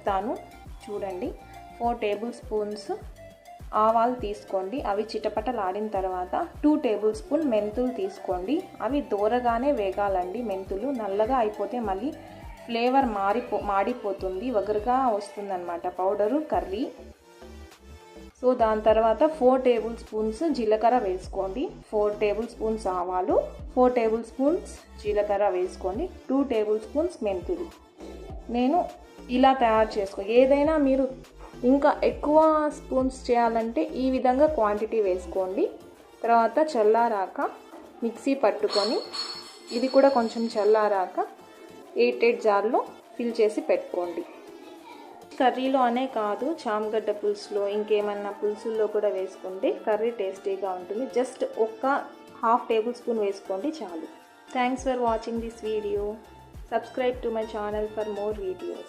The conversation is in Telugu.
చెప్తాను చూడండి. 4 టేబుల్ స్పూన్స్ ఆవాలు తీసుకోండి, అవి చిటపటలాడిన తర్వాత 2 టేబుల్ స్పూన్ మెంతులు తీసుకోండి. అవి దూరగానే వేగాలండి. మెంతులు నల్లగా అయిపోతే మళ్ళీ ఫ్లేవర్ మాడిపోతుంది, వగరుగా వస్తుందన్నమాట పౌడరు కర్రీ. సో దాని తర్వాత 4 టేబుల్ స్పూన్స్ జీలకర్ర వేసుకోండి, 4 టేబుల్ స్పూన్స్ ఆవాలు, 4 టేబుల్ స్పూన్స్ జీలకర్ర వేసుకోండి, 2 టేబుల్ స్పూన్స్ మెంతులు. నేను ఇలా తయారు చేసుకో. ఏదైనా మీరు ఇంకా ఎక్కువ స్పూన్స్ చేయాలంటే ఈ విధంగా క్వాంటిటీ వేసుకోండి. తర్వాత చల్లారాక మిక్సీ పట్టుకొని, ఇది కూడా కొంచెం చల్లారాక 8 జార్లో ఫిల్ చేసి పెట్టుకోండి. కర్రీలో అనే కాదు, చామగడ్డ పులుసులో ఇంకేమన్నా పులుసుల్లో కూడా వేసుకుంటే కర్రీ టేస్టీగా ఉంటుంది. జస్ట్ ఒక హాఫ్ టేబుల్ స్పూన్ వేసుకోండి చాలు. Thanks for watching this video. Subscribe to my channel for more videos.